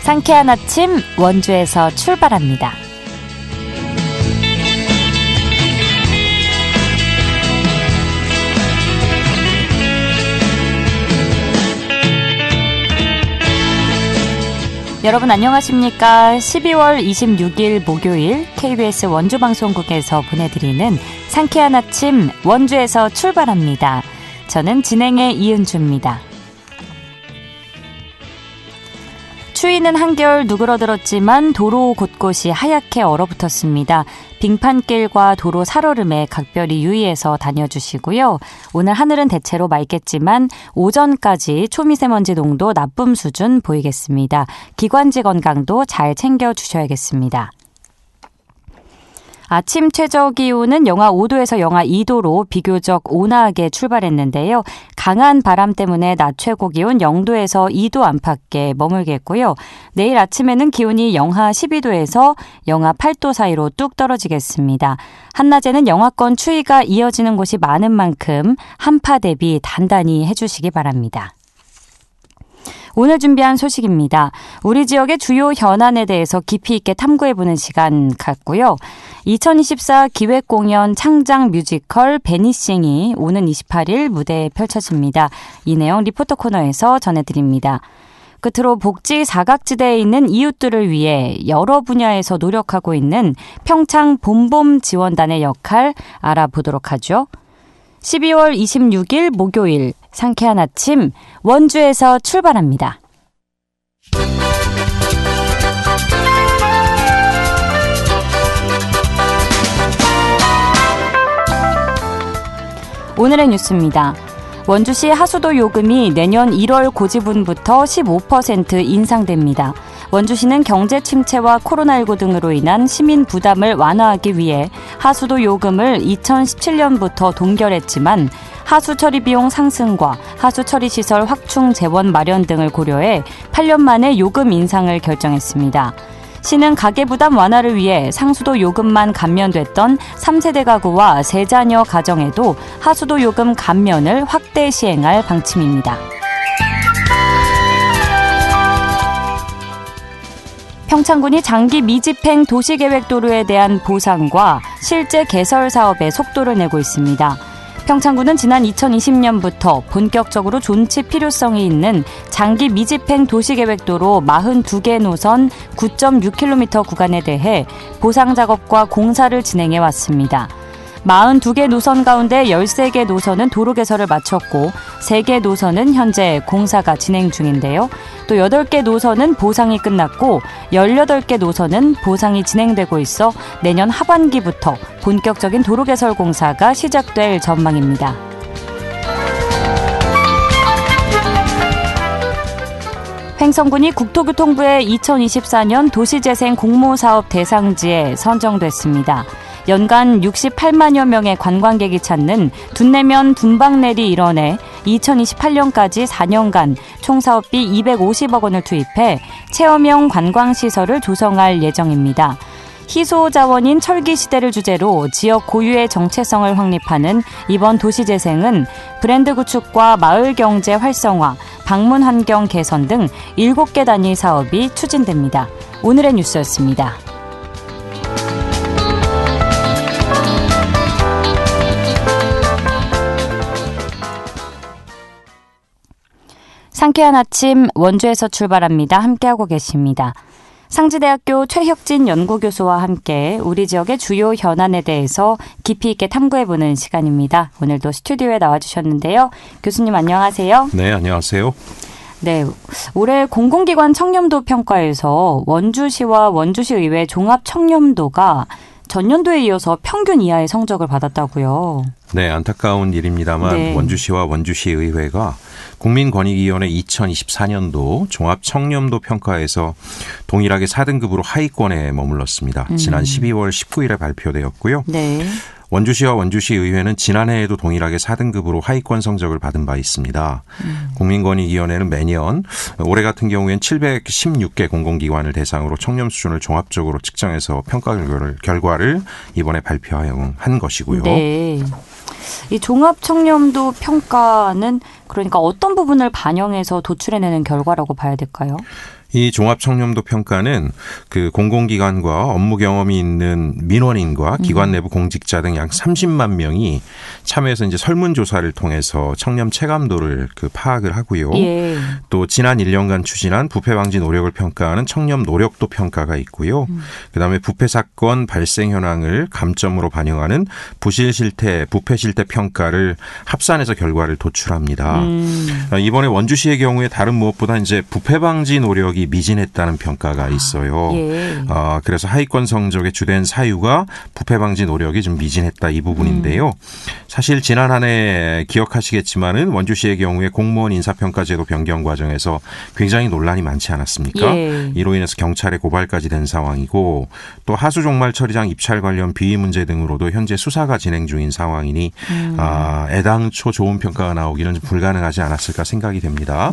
상쾌한 아침 원주에서 출발합니다. 여러분 안녕하십니까? 12월 26일 목요일 KBS 원주방송국에서 보내드리는 상쾌한 아침 원주에서 출발합니다. 저는 진행의 이은주입니다. 추위는 한결 누그러들었지만 도로 곳곳이 하얗게 얼어붙었습니다. 빙판길과 도로 살얼음에 각별히 유의해서 다녀주시고요. 오늘 하늘은 대체로 맑겠지만 오전까지 초미세먼지 농도 나쁨 수준 보이겠습니다. 기관지 건강도 잘 챙겨주셔야겠습니다. 아침 최저 기온은 영하 5도에서 영하 2도로 비교적 온화하게 출발했는데요. 강한 바람 때문에 낮 최고 기온 0도에서 2도 안팎에 머물겠고요. 내일 아침에는 기온이 영하 12도에서 영하 8도 사이로 뚝 떨어지겠습니다. 한낮에는 영하권 추위가 이어지는 곳이 많은 만큼 한파 대비 단단히 해주시기 바랍니다. 오늘 준비한 소식입니다. 우리 지역의 주요 현안에 대해서 깊이 있게 탐구해보는 시간 갖고요. 2024 기획공연 창작 뮤지컬 베니싱이 오는 28일 무대에 펼쳐집니다. 이 내용 리포터 코너에서 전해드립니다. 끝으로 복지 사각지대에 있는 이웃들을 위해 여러 분야에서 노력하고 있는 평창 봄봄 지원단의 역할 알아보도록 하죠. 12월 26일 목요일 상쾌한 아침 원주에서 출발합니다. 오늘의 뉴스입니다. 원주시 하수도 요금이 내년 1월 고지분부터 15% 인상됩니다. 원주시는 경제 침체와 코로나19 등으로 인한 시민 부담을 완화하기 위해 하수도 요금을 2017년부터 동결했지만 하수 처리 비용 상승과 하수 처리 시설 확충 재원 마련 등을 고려해 8년 만에 요금 인상을 결정했습니다. 시는 가계부담 완화를 위해 상수도 요금만 감면됐던 3세대 가구와 세자녀 가정에도 하수도 요금 감면을 확대 시행할 방침입니다. 평창군이 장기 미집행 도시계획도로에 대한 보상과 실제 개설 사업에 속도를 내고 있습니다. 평창군은 지난 2020년부터 본격적으로 존치 필요성이 있는 장기 미집행 도시계획도로 42개 노선 9.6km 구간에 대해 보상 작업과 공사를 진행해 왔습니다. 42개 노선 가운데 13개 노선은 도로 개설을 마쳤고 3개 노선은 현재 공사가 진행 중인데요. 또 8개 노선은 보상이 끝났고 18개 노선은 보상이 진행되고 있어 내년 하반기부터 본격적인 도로 개설 공사가 시작될 전망입니다. 횡성군이 국토교통부의 2024년 도시재생 공모사업 대상지에 선정됐습니다. 연간 68만여 명의 관광객이 찾는 둔내면 둔방내리 일원에 2028년까지 4년간 총 사업비 250억 원을 투입해 체험형 관광시설을 조성할 예정입니다. 희소 자원인 철기 시대를 주제로 지역 고유의 정체성을 확립하는 이번 도시재생은 브랜드 구축과 마을 경제 활성화, 방문 환경 개선 등 7개 단위 사업이 추진됩니다. 오늘의 뉴스였습니다. 상쾌한 아침 원주에서 출발합니다. 함께하고 계십니다. 상지대학교 최혁진 연구교수와 함께 우리 지역의 주요 현안에 대해서 깊이 있게 탐구해보는 시간입니다. 오늘도 스튜디오에 나와주셨는데요. 교수님 안녕하세요. 네, 안녕하세요. 네, 올해 공공기관 청렴도 평가에서 원주시와 원주시의회 종합 청렴도가 전년도에 이어서 평균 이하의 성적을 받았다고요. 네, 안타까운 일입니다만 네. 원주시와 원주시의회가 국민권익위원회 2024년도 종합청렴도 평가에서 동일하게 4등급으로 하위권에 머물렀습니다. 지난 12월 19일에 발표되었고요. 네. 원주시와 원주시의회는 지난해에도 동일하게 4등급으로 하위권 성적을 받은 바 있습니다. 국민권익위원회는 매년 올해 같은 경우에는 716개 공공기관을 대상으로 청렴 수준을 종합적으로 측정해서 평가 결과를 이번에 발표한 것이고요. 네. 이 종합청렴도 평가는 그러니까 어떤 부분을 반영해서 도출해내는 결과라고 봐야 될까요? 이 종합청렴도 평가는 그 공공기관과 업무 경험이 있는 민원인과 기관 내부 공직자 등 약 30만 명이 참여해서 이제 설문조사를 통해서 청렴 체감도를 그 파악을 하고요. 예. 또 지난 1년간 추진한 부패 방지 노력을 평가하는 청렴 노력도 평가가 있고요. 그다음에 부패 사건 발생 현황을 감점으로 반영하는 부실 실태, 부패 실태 평가를 합산해서 결과를 도출합니다. 이번에 원주시의 경우에 다른 무엇보다 이제 부패 방지 노력이 미진했다는 평가가 있어요. 예. 그래서 하위권 성적의 주된 사유가 부패 방지 노력이 좀 미진했다 이 부분인데요. 사실 지난 한 해 기억하시겠지만은 원주시의 경우에 공무원 인사평가제도 변경 과정에서 굉장히 논란이 많지 않았습니까? 예. 이로 인해서 경찰에 고발까지 된 상황이고 또 하수 종말 처리장 입찰 관련 비위 문제 등으로도 현재 수사가 진행 중인 상황이니 애당초 좋은 평가가 나오기는 좀 불가능하지 않았을까 생각이 됩니다.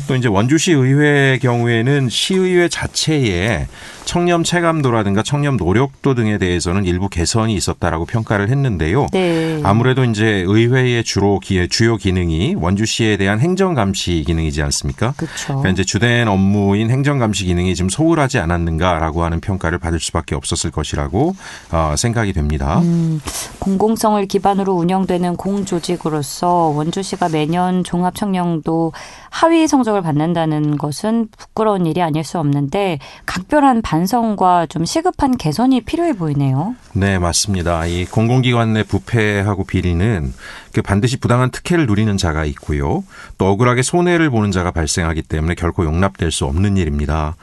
또 이제 원주시 의회의 경우에는 시의회 자체에 청렴 체감도라든가 청렴 노력도 등에 대해서는 일부 개선이 있었다라고 평가를 했는데요. 네. 아무래도 이제 의회의 주요 기능이 원주시에 대한 행정 감시 기능이지 않습니까? 그렇죠. 그러니까 이제 주된 업무인 행정 감시 기능이 지금 소홀하지 않았는가라고 하는 평가를 받을 수밖에 없었을 것이라고 생각이 됩니다. 공공성을 기반으로 운영되는 공조직으로서 원주시가 매년 종합청렴도 하위 성적을 받는다는 것은 부끄러운 일이 아닐 수 없는데 각별한 반성과 좀 시급한 개선이 필요해 보이네요. 네, 맞습니다. 이 공공기관 내 부패하고 비리는 반드시 부당한 특혜를 누리는 자가 있고요. 또 억울하게 손해를 보는 자가 발생하기 때문에 결코 용납될 수 없는 일입니다.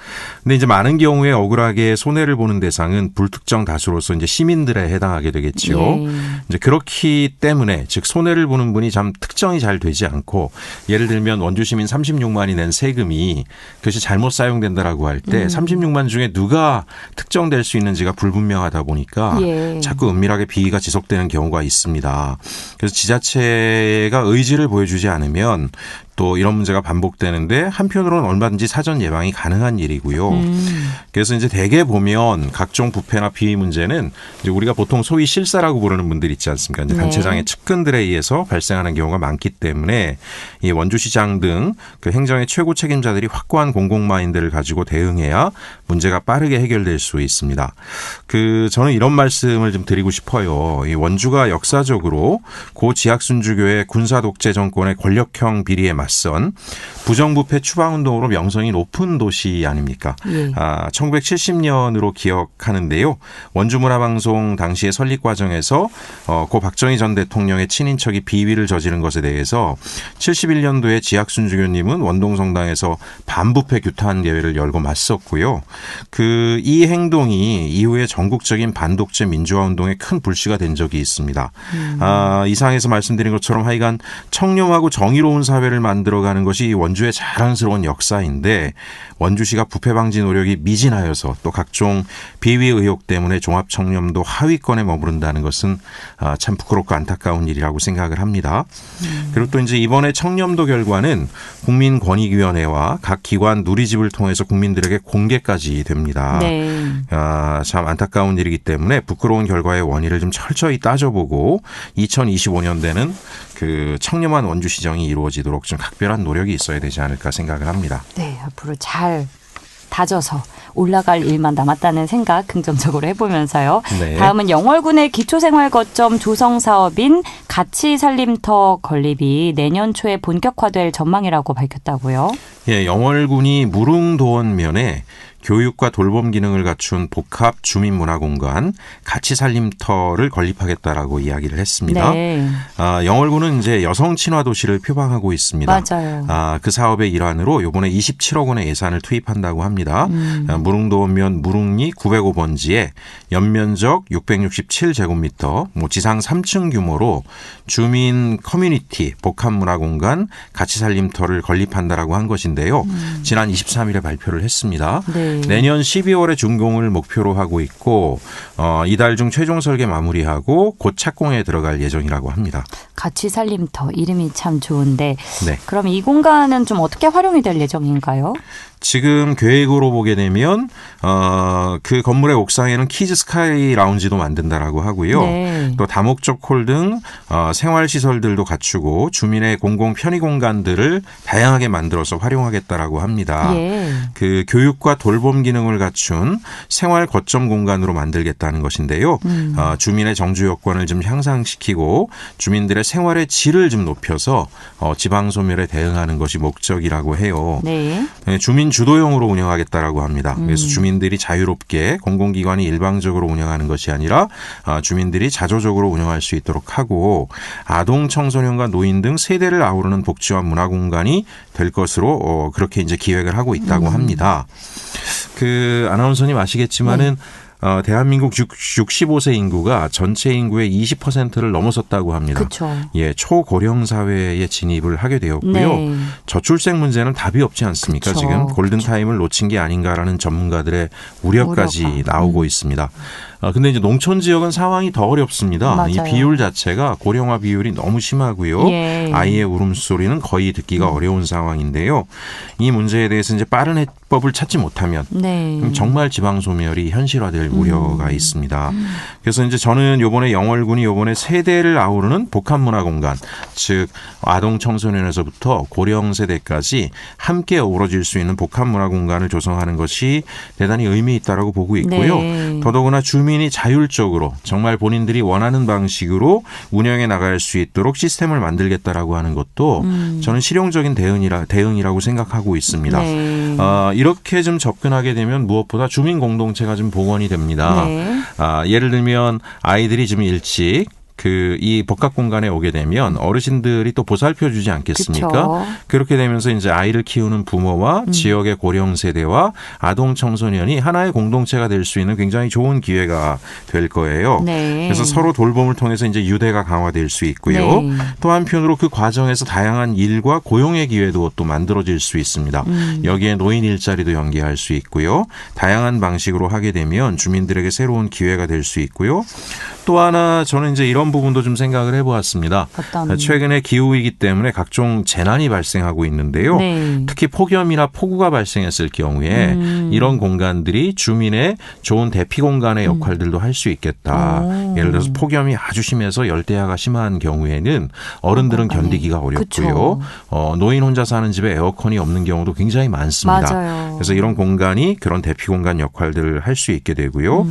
근데 이제 많은 경우에 억울하게 손해를 보는 대상은 불특정 다수로서 이제 시민들에 해당하게 되겠죠. 예. 이제 그렇기 때문에 즉 손해를 보는 분이 참 특정이 잘 되지 않고 예를 들면 원주 시민 36만이 낸 세금이 그것이 잘못 사용된다라고 할 때 36만 중에 누가 특정될 수 있는지가 불분명하다 보니까 예. 자꾸 은밀하게 비위가 지속되는 경우가 있습니다. 그래서 지자체가 의지를 보여주지 않으면 또 이런 문제가 반복되는데 한편으로는 얼마든지 사전 예방이 가능한 일이고요. 그래서 이제 대개 보면 각종 부패나 비위 문제는 이제 우리가 보통 소위 실사라고 부르는 분들 있지 않습니까? 이제 단체장의 측근들에 의해서 발생하는 경우가 많기 때문에 이 원주시장 등 그 행정의 최고 책임자들이 확고한 공공 마인드를 가지고 대응해야 문제가 빠르게 해결될 수 있습니다. 저는 이런 말씀을 좀 드리고 싶어요. 이 원주가 역사적으로 고 지학순주교의 군사 독재 정권의 권력형 비리에 맞선 부정부패 추방운동으로 명성이 높은 도시 아닙니까? 예. 1970년으로 기억하는데요. 원주문화방송 당시의 설립 과정에서 고 박정희 전 대통령의 친인척이 비위를 저지른 것에 대해서 71년도에 지학순주교님은 원동성당에서 반부패 규탄 대회를 열고 맞섰고요. 이 행동이 이후에 전국적인 반독재 민주화운동에 큰 불씨가 된 적이 있습니다. 이상에서 말씀드린 것처럼 하여간 청렴하고 정의로운 사회를 만들어가는 것이 원주의 자랑스러운 역사인데 원주시가 부패 방지 노력이 미진하여서 또 각종 비위 의혹 때문에 종합청렴도 하위권에 머무른다는 것은 참 부끄럽고 안타까운 일이라고 생각을 합니다. 그리고 또 이제 이번에 청렴도 결과는 국민권익위원회와 각 기관 누리집을 통해서 국민들에게 공개까지 됩니다. 네. 참 안타까운 일이기 때문에 부끄러운 결과의 원인을 좀 철저히 따져보고 2025년대는 청렴한 원주시정이 이루어지도록 좀 각별한 노력이 있어야 되지 않을까 생각을 합니다. 네, 앞으로 잘 다져서 올라갈 일만 남았다는 생각 긍정적으로 해보면서요. 네. 다음은 영월군의 기초생활 거점 조성 사업인 가치살림터 건립이 내년 초에 본격화될 전망이라고 밝혔다고요. 예, 영월군이 무릉도원면에 교육과 돌봄 기능을 갖춘 복합 주민문화공간 가치살림터를 건립하겠다라고 이야기를 했습니다. 네. 영월군은 이제 여성 친화 도시를 표방하고 있습니다. 맞아요. 그 사업의 일환으로 이번에 27억 원의 예산을 투입한다고 합니다. 무릉도원면 무릉리 905번지에 연면적 667제곱미터, 지상 3층 규모로 주민 커뮤니티 복합문화공간 가치살림터를 건립한다라고 한 것인데요. 지난 23일에 발표를 했습니다. 네. 내년 12월에 준공을 목표로 하고 있고 이달 중 최종 설계 마무리하고 곧 착공에 들어갈 예정이라고 합니다. 가치살림터 이름이 참 좋은데 네. 그럼 이 공간은 좀 어떻게 활용이 될 예정인가요? 지금 계획으로 보게 되면 그 건물의 옥상에는 키즈 스카이 라운지도 만든다라고 하고요. 네. 또 다목적 홀 등 생활 시설들도 갖추고 주민의 공공 편의 공간들을 다양하게 만들어서 활용하겠다라고 합니다. 예. 그 교육과 돌봄 기능을 갖춘 생활 거점 공간으로 만들겠다는 것인데요. 주민의 정주 여건을 좀 향상시키고 주민들의 생활의 질을 좀 높여서 지방 소멸에 대응하는 것이 목적이라고 해요. 네. 주민 주도형으로 운영하겠다라고 합니다. 그래서 주민들이 자유롭게 공공기관이 일방적으로 운영하는 것이 아니라 주민들이 자조적으로 운영할 수 있도록 하고 아동 청소년과 노인 등 세대를 아우르는 복지와 문화 공간이 될 것으로 그렇게 이제 기획을 하고 있다고 합니다. 그 아나운서님 아시겠지만은 대한민국 65세 인구가 전체 인구의 20%를 넘어섰다고 합니다. 그렇죠. 예, 초고령 사회에 진입을 하게 되었고요. 네. 저출생 문제는 답이 없지 않습니까? 그쵸. 지금 골든 타임을 놓친 게 아닌가라는 전문가들의 우려까지 나오고 있습니다. 근데 이제 농촌 지역은 상황이 더 어렵습니다. 맞아요. 이 비율 자체가 고령화 비율이 너무 심하고요. 예. 아이의 울음소리는 거의 듣기가 어려운 상황인데요. 이 문제에 대해서 이제 빠른 해법을 찾지 못하면 네. 그럼 정말 지방 소멸이 현실화될 우려가 있습니다. 그래서 이제 저는 요번에 영월군이 요번에 세대를 아우르는 복합 문화 공간, 즉 아동 청소년에서부터 고령 세대까지 함께 어우러질 수 있는 복합 문화 공간을 조성하는 것이 대단히 의미 있다라고 보고 있고요. 네. 더더구나 주민이 자율적으로 정말 본인들이 원하는 방식으로 운영해 나갈 수 있도록 시스템을 만들겠다라고 하는 것도 저는 실용적인 대응이라고 생각하고 있습니다. 네. 이렇게 좀 접근하게 되면 무엇보다 주민 공동체가 좀 복원이 됩니다. 네. 예를 들면 아이들이 좀 일찍 이 복합 공간에 오게 되면 어르신들이 또 보살펴 주지 않겠습니까? 그쵸. 그렇게 되면서 이제 아이를 키우는 부모와 지역의 고령 세대와 아동 청소년이 하나의 공동체가 될 수 있는 굉장히 좋은 기회가 될 거예요. 네. 그래서 서로 돌봄을 통해서 이제 유대가 강화될 수 있고요. 네. 또 한편으로 그 과정에서 다양한 일과 고용의 기회도 또 만들어질 수 있습니다. 여기에 노인 일자리도 연계할 수 있고요. 다양한 방식으로 하게 되면 주민들에게 새로운 기회가 될 수 있고요. 또 하나 저는 이제 이런 부분도 좀 생각을 해보았습니다. 어떤? 최근에 기후위기 때문에 각종 재난이 발생하고 있는데요. 네. 특히 폭염이나 폭우가 발생했을 경우에 이런 공간들이 주민의 좋은 대피 공간의 역할들도 할 수 있겠다. 예를 들어서 폭염이 아주 심해서 열대야가 심한 경우에는 어른들은 견디기가 어렵고요. 노인 혼자 사는 집에 에어컨이 없는 경우도 굉장히 많습니다. 맞아요. 그래서 이런 공간이 그런 대피 공간 역할들을 할 수 있게 되고요.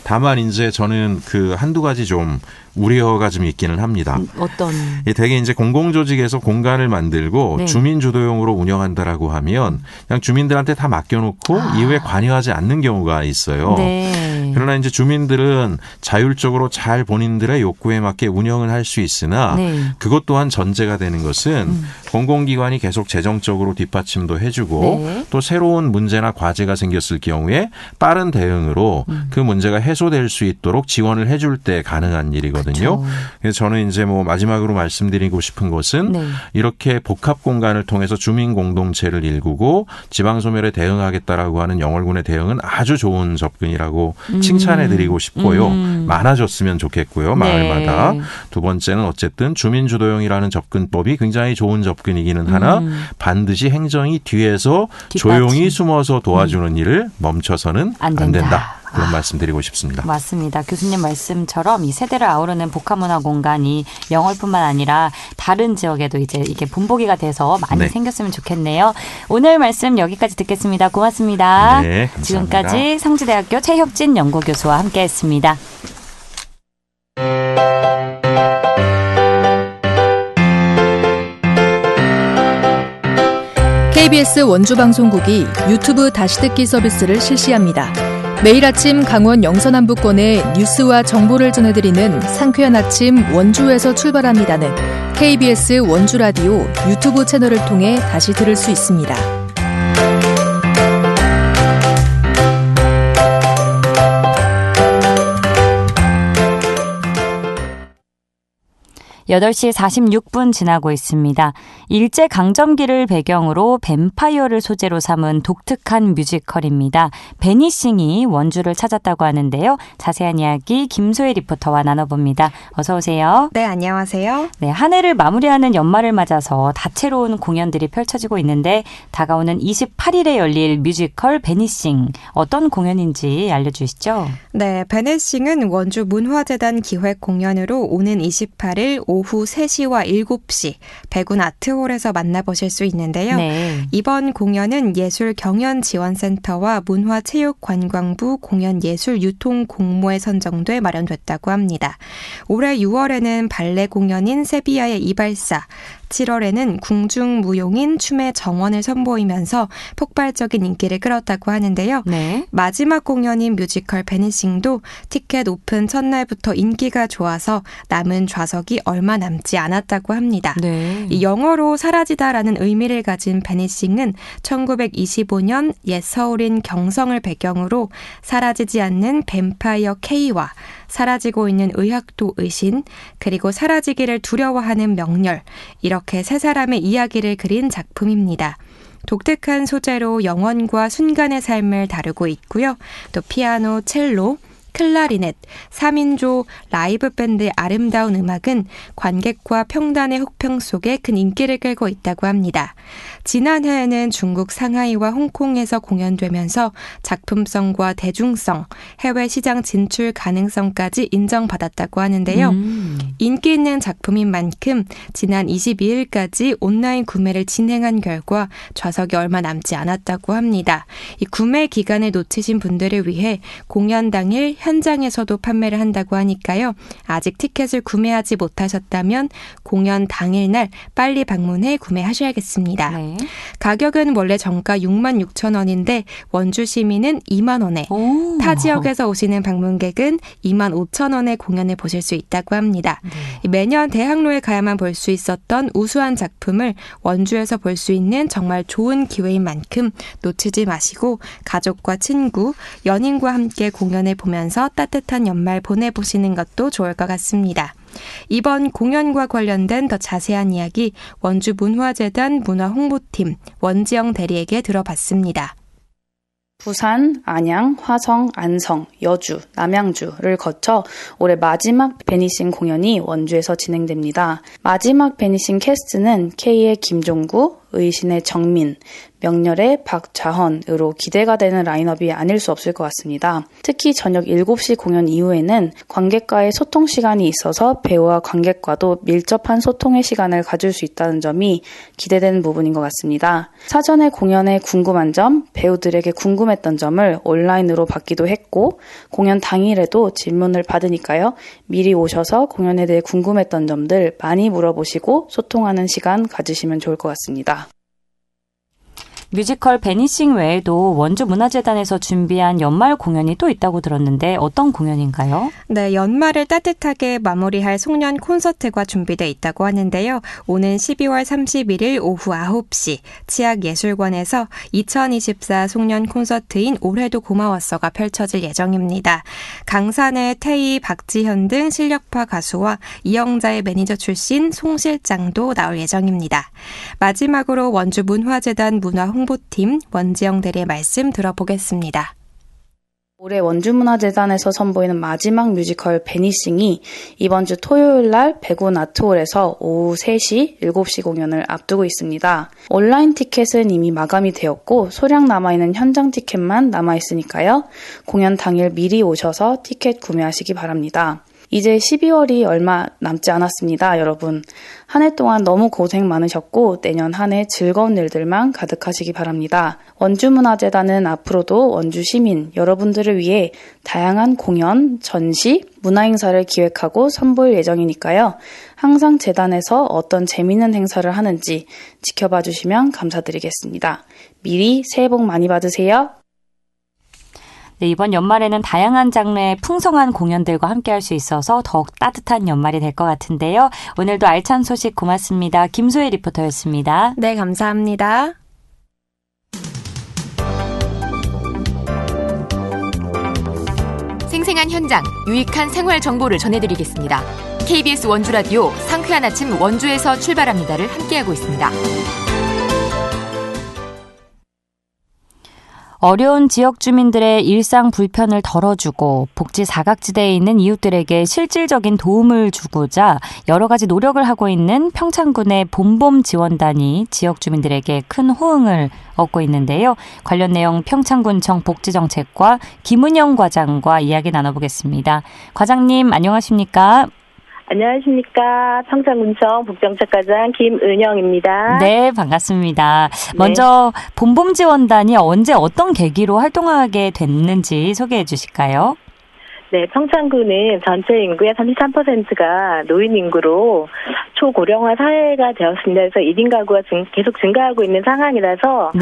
다만 이제 저는 그 한두 가지 좀 우려가 좀 있기는 합니다. 어떤? 대개 이제 공공조직에서 공간을 만들고 네. 주민 주도형으로 운영한다라고 하면 그냥 주민들한테 다 맡겨놓고 이후에 관여하지 않는 경우가 있어요. 네. 그러나 이제 주민들은 자율적으로 잘 본인들의 욕구에 맞게 운영을 할 수 있으나 네. 그것 또한 전제가 되는 것은 공공기관이 계속 재정적으로 뒷받침도 해주고 네. 또 새로운 문제나 과제가 생겼을 경우에 빠른 대응으로 그 문제가 해소될 수 있도록 지원을 해줄 때 가능한 일이거든요. 그쵸. 그래서 저는 이제 뭐 마지막으로 말씀드리고 싶은 것은 네. 이렇게 복합 공간을 통해서 주민 공동체를 일구고 지방 소멸에 대응하겠다라고 하는 영월군의 대응은 아주 좋은 접근이라고 칭찬해드리고 싶고요. 많아졌으면 좋겠고요. 마을마다. 네. 두 번째는 어쨌든 주민 주도형이라는 접근법이 굉장히 좋은 접근이기는 하나 반드시 행정이 뒤에서 뒷받침. 조용히 숨어서 도와주는 일을 멈춰서는 안 안 된다. 된다. 그런 말씀드리고 싶습니다. 맞습니다. 교수님 말씀처럼 이 세대를 아우르는 복합문화 공간이 영월뿐만 아니라 다른 지역에도 이제 이게 본보기가 돼서 많이 네. 생겼으면 좋겠네요. 오늘 말씀 여기까지 듣겠습니다. 고맙습니다. 네, 감사합니다. 지금까지 상지대학교 최혁진 연구교수와 함께했습니다. KBS 원주방송국이 유튜브 다시 듣기 서비스를 실시합니다. 매일 아침 강원 영서남부권의 뉴스와 정보를 전해드리는 상쾌한 아침 원주에서 출발합니다는 KBS 원주라디오 유튜브 채널을 통해 다시 들을 수 있습니다. 8시 46분 지나고 있습니다. 일제강점기를 배경으로 뱀파이어를 소재로 삼은 독특한 뮤지컬입니다. 베니싱이 원주를 찾았다고 하는데요. 자세한 이야기 김소혜 리포터와 나눠봅니다. 어서 오세요. 네, 안녕하세요. 네, 한 해를 마무리하는 연말을 맞아서 다채로운 공연들이 펼쳐지고 있는데 다가오는 28일에 열릴 뮤지컬 베니싱. 어떤 공연인지 알려주시죠. 네, 베니싱은 원주 문화재단 기획 공연으로 오는 28일 오후 3시와 7시 백운 아트홀에서 만나보실 수 있는데요. 네. 이번 공연은 예술경연지원센터와 문화체육관광부 공연예술유통공모에 선정돼 마련됐다고 합니다. 올해 6월에는 발레 공연인 세비야의 이발사, 7월에는 궁중무용인 춤의 정원을 선보이면서 폭발적인 인기를 끌었다고 하는데요. 네. 마지막 공연인 뮤지컬 베니싱도 티켓 오픈 첫날부터 인기가 좋아서 남은 좌석이 얼마 남지 않았다고 합니다. 네. 이 영어로 사라지다라는 의미를 가진 베니싱은 1925년 옛 서울인 경성을 배경으로 사라지지 않는 뱀파이어 K와 사라지고 있는 의학도 의신, 그리고 사라지기를 두려워하는 명렬, 이렇게 세 사람의 이야기를 그린 작품입니다. 독특한 소재로 영혼과 순간의 삶을 다루고 있고요. 또 피아노, 첼로, 클라리넷, 3인조 라이브 밴드의 아름다운 음악은 관객과 평단의 혹평 속에 큰 인기를 끌고 있다고 합니다. 지난해에는 중국 상하이와 홍콩에서 공연되면서 작품성과 대중성, 해외 시장 진출 가능성까지 인정받았다고 하는데요. 인기 있는 작품인 만큼 지난 22일까지 온라인 구매를 진행한 결과 좌석이 얼마 남지 않았다고 합니다. 이 구매 기간을 놓치신 분들을 위해 공연 당일 현장에서도 판매를 한다고 하니까요. 아직 티켓을 구매하지 못하셨다면 공연 당일날 빨리 방문해 구매하셔야겠습니다. 네. 가격은 원래 정가 66,000원인데 원주 시민은 2만 원에, 오. 타 지역에서 오시는 방문객은 25,000원에 공연을 보실 수 있다고 합니다. 네. 매년 대학로에 가야만 볼 수 있었던 우수한 작품을 원주에서 볼 수 있는 정말 좋은 기회인 만큼 놓치지 마시고 가족과 친구, 연인과 함께 공연을 보면서 따뜻한 연말 보내보시는 것도 좋을 것 같습니다. 이번 공연과 관련된 더 자세한 이야기 원주문화재단 문화홍보팀 원지영 대리에게 들어봤습니다. 부산, 안양, 화성, 안성, 여주, 남양주를 거쳐 올해 마지막 베니싱 공연이 원주에서 진행됩니다. 마지막 베니싱 캐스트는 K의 김종구, 의신의 정민, 명렬의 박좌헌으로 기대가 되는 라인업이 아닐 수 없을 것 같습니다. 특히 저녁 7시 공연 이후에는 관객과의 소통 시간이 있어서 배우와 관객과도 밀접한 소통의 시간을 가질 수 있다는 점이 기대되는 부분인 것 같습니다. 사전에 공연에 궁금한 점, 배우들에게 궁금했던 점을 온라인으로 받기도 했고 공연 당일에도 질문을 받으니까요. 미리 오셔서 공연에 대해 궁금했던 점들 많이 물어보시고 소통하는 시간 가지시면 좋을 것 같습니다. 뮤지컬 베니싱 외에도 원주문화재단에서 준비한 연말 공연이 또 있다고 들었는데 어떤 공연인가요? 네, 연말을 따뜻하게 마무리할 송년 콘서트가 준비되어 있다고 하는데요. 오는 12월 31일 오후 9시 치악예술관에서 2024 송년 콘서트인 올해도 고마웠어가 펼쳐질 예정입니다. 강산의 태희, 박지현 등 실력파 가수와 이영자의 매니저 출신 송 실장도 나올 예정입니다. 마지막으로 원주문화재단 문화홍보팀 원지영 대리의 말씀 들어보겠습니다. 올해 원주문화재단에서 선보이는 마지막 뮤지컬 베니싱이 이번 주 토요일 날 백운 아트홀에서 오후 3시, 7시 공연을 앞두고 있습니다. 온라인 티켓은 이미 마감이 되었고 소량 남아있는 현장 티켓만 남아있으니까요. 공연 당일 미리 오셔서 티켓 구매하시기 바랍니다. 이제 12월이 얼마 남지 않았습니다, 여러분. 한 해 동안 너무 고생 많으셨고 내년 한 해 즐거운 일들만 가득하시기 바랍니다. 원주문화재단은 앞으로도 원주 시민 여러분들을 위해 다양한 공연, 전시, 문화행사를 기획하고 선보일 예정이니까요. 항상 재단에서 어떤 재미있는 행사를 하는지 지켜봐 주시면 감사드리겠습니다. 미리 새해 복 많이 받으세요. 네, 이번 연말에는 다양한 장르의 풍성한 공연들과 함께할 수 있어서 더욱 따뜻한 연말이 될 것 같은데요. 오늘도 알찬 소식 고맙습니다. 김소혜 리포터였습니다. 네, 감사합니다. 생생한 현장, 유익한 생활 정보를 전해드리겠습니다. KBS 원주라디오 상쾌한 아침 원주에서 출발합니다를 함께하고 있습니다. 어려운 지역 주민들의 일상 불편을 덜어주고 복지 사각지대에 있는 이웃들에게 실질적인 도움을 주고자 여러 가지 노력을 하고 있는 평창군의 봄봄 지원단이 지역 주민들에게 큰 호응을 얻고 있는데요. 관련 내용 평창군청 복지정책과 김은영 과장과 이야기 나눠보겠습니다. 과장님 안녕하십니까? 안녕하십니까. 평창군청 복지정책과장 김은영입니다. 네, 반갑습니다. 먼저 봄봄 지원단이 언제 어떤 계기로 활동하게 됐는지 소개해 주실까요? 네, 평창군은 전체 인구의 33%가 노인 인구로 초고령화 사회가 되었습니다. 그래서 1인 가구가 계속 증가하고 있는 상황이라서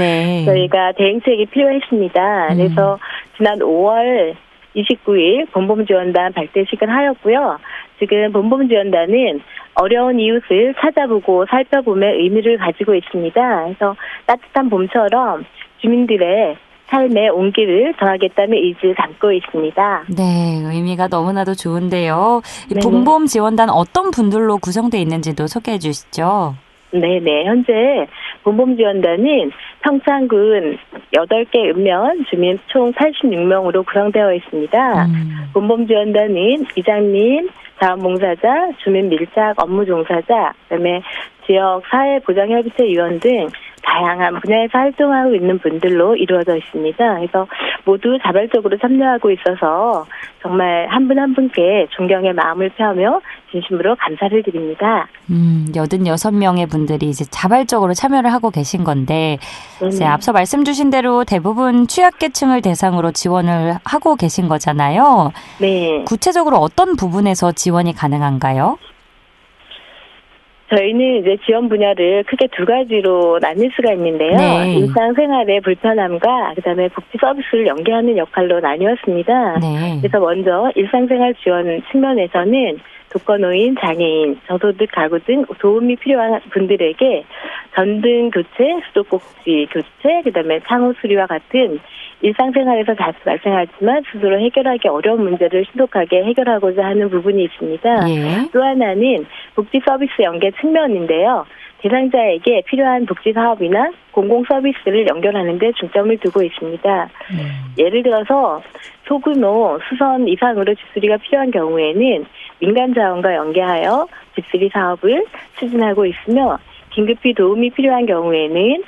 저희가 대응책이 필요했습니다. 그래서 지난 5월 29일 봄봄지원단 발대식을 하였고요. 지금 봄봄지원단은 어려운 이웃을 찾아보고 살펴봄의 의미를 가지고 있습니다. 그래서 따뜻한 봄처럼 주민들의 삶의 온기를 더하겠다는 의지를 담고 있습니다. 네, 의미가 너무나도 좋은데요. 이 봄봄지원단 어떤 분들로 구성되어 있는지도 소개해 주시죠. 네네. 현재 봄봄지원단은 평창군 8개 읍면 주민 총 86명으로 구성되어 있습니다. 봄봄지원단은 이장님, 자원봉사자, 주민 밀착 업무 종사자, 그다음에 지역 사회보장협의체위원 등 다양한 분야에서 활동하고 있는 분들로 이루어져 있습니다. 그래서 모두 자발적으로 참여하고 있어서 정말 한 분 한 분께 존경의 마음을 표하며 진심으로 감사를 드립니다. 86명의 분들이 이제 자발적으로 참여를 하고 계신 건데, 이제 앞서 말씀 주신 대로 대부분 취약계층을 대상으로 지원을 하고 계신 거잖아요. 네. 구체적으로 어떤 부분에서 지원이 가능한가요? 저희는 이제 지원 분야를 크게 두 가지로 나눌 수가 있는데요. 일상생활의 불편함과 그다음에 복지 서비스를 연계하는 역할로 나뉘었습니다. 그래서 먼저 일상생활 지원 측면에서는 독거노인, 장애인, 저소득 가구 등 도움이 필요한 분들에게 전등 교체, 수도꼭지 교체, 그다음에 창호 수리와 같은 일상생활에서 자주 발생하지만 스스로 해결하기 어려운 문제를 신속하게 해결하고자 하는 부분이 있습니다. 또 하나는 복지 서비스 연계 측면인데요. 대상자에게 필요한 복지 사업이나 공공 서비스를 연결하는 데 중점을 두고 있습니다. 예를 들어서 소규모 수선 이상으로 집수리가 필요한 경우에는 민간 자원과 연계하여 집수리 사업을 추진하고 있으며 긴급히 도움이 필요한 경우에는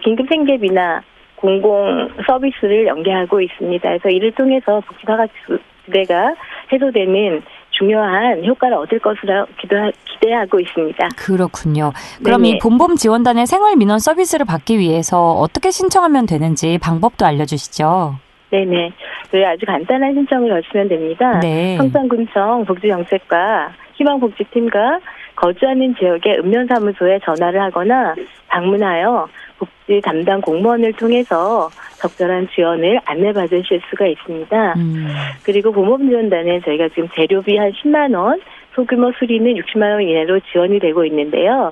긴급 생계비나 공공 서비스를 연계하고 있습니다. 그래서 이를 통해서 복지 사각지대가 해소되는 중요한 효과를 얻을 것으로 기대하고 있습니다. 그렇군요. 그럼 이 봄봄 지원단의 생활민원 서비스를 받기 위해서 어떻게 신청하면 되는지 방법도 알려주시죠. 네네. 저희 아주 간단한 신청을 하시면 됩니다. 평창군청 복지정책과 희망복지팀과 거주하는 지역의 읍면사무소에 전화를 하거나 방문하여 복지 담당 공무원을 통해서 적절한 지원을 안내받으실 수가 있습니다. 그리고 봄봄지원단에 저희가 지금 재료비 한 10만 원, 소규모 수리는 60만 원 이내로 지원이 되고 있는데요.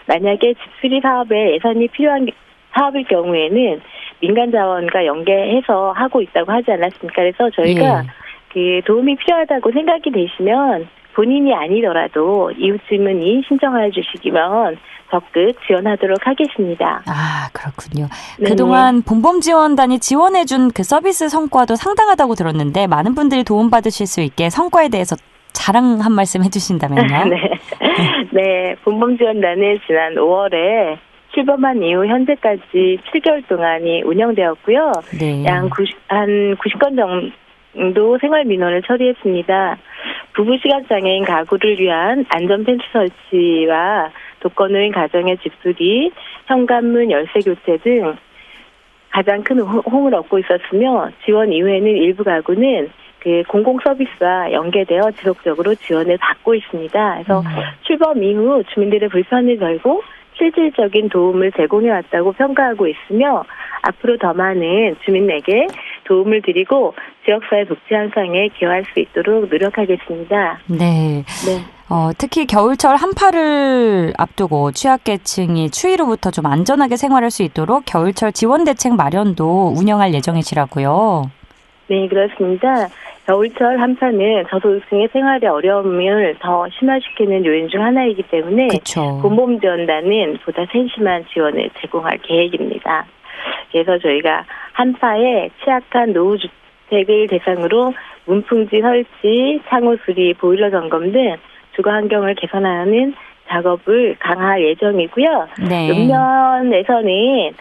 만약에 집수리 사업에 예산이 필요한 사업일 경우에는 민간 자원과 연계해서 하고 있다고 하지 않았습니까? 그래서 저희가 그 도움이 필요하다고 생각이 되시면 본인이 아니더라도 이웃 주민이 신청해 주시기면 적극 지원하도록 하겠습니다. 아, 그렇군요. 그동안 봄봄 지원단이 지원해준 그 서비스 성과도 상당하다고 들었는데 많은 분들이 도움받으실 수 있게 성과에 대해서 자랑 한 말씀 해주신다면요. 네, 봄봄 지원단은 지난 5월에 출범한 이후 현재까지 7개월 동안이 운영되었고요. 한 90건 정도 생활 민원을 처리했습니다. 부부 시각장애인 가구를 위한 안전 펜스 설치와 독거노인 가정의 집수리, 현관문 열쇠 교체 등 가장 큰 호응을 얻고 있었으며 지원 이후에는 일부 가구는 그 공공 서비스와 연계되어 지속적으로 지원을 받고 있습니다. 그래서 출범 이후 주민들의 불편을 덜고 실질적인 도움을 제공해 왔다고 평가하고 있으며 앞으로 더 많은 주민에게 도움을 드리고 지역사회 복지 향상에 기여할 수 있도록 노력하겠습니다. 특히 겨울철 한파를 앞두고 취약계층이 추위로부터 좀 안전하게 생활할 수 있도록 겨울철 지원 대책 마련도 운영할 예정이시라고요. 네, 그렇습니다. 겨울철 한파는 저소득층의 생활의 어려움을 더 심화시키는 요인 중 하나이기 때문에 그쵸. 봄봄 지원단은 보다 세심한 지원을 제공할 계획입니다. 그래서 저희가 한파에 취약한 노후주택을 대상으로 문풍지 설치, 창호 수리, 보일러 점검 등 주거 환경을 개선하는 작업을 강화할 예정이고요. 네. 읍면에서는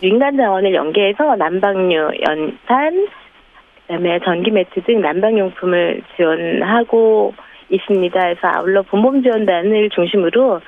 민간 자원을 연계해서 난방유, 연탄, 그다음에 전기 매트 등 난방용품을 지원하고 있습니다. 그래서 아울러 봄봄 지원단을 중심으로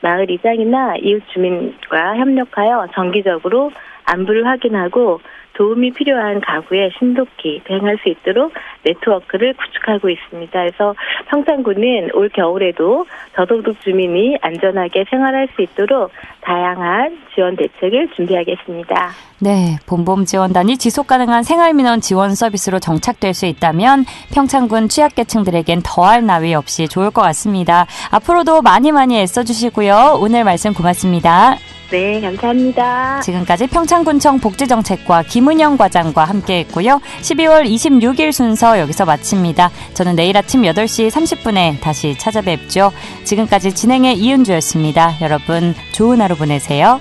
마을 이장이나 이웃 주민과 협력하여 정기적으로 안부를 확인하고 도움이 필요한 가구에 신속히 대응할 수 있도록 네트워크를 구축하고 있습니다. 그래서 평창군은 올 겨울에도 저소득 주민이 안전하게 생활할 수 있도록 다양한 지원 대책을 준비하겠습니다. 네, 봄봄 지원단이 지속가능한 생활민원 지원 서비스로 정착될 수 있다면 평창군 취약계층들에겐 더할 나위 없이 좋을 것 같습니다. 앞으로도 많이 애써주시고요. 오늘 말씀 고맙습니다. 네, 감사합니다. 지금까지 평창군청 복지정책과 김은영 과장과 함께했고요. 12월 26일 순서 여기서 마칩니다. 저는 내일 아침 8시 30분에 다시 찾아뵙죠. 지금까지 진행의 이은주였습니다. 여러분 좋은 하루 보내세요.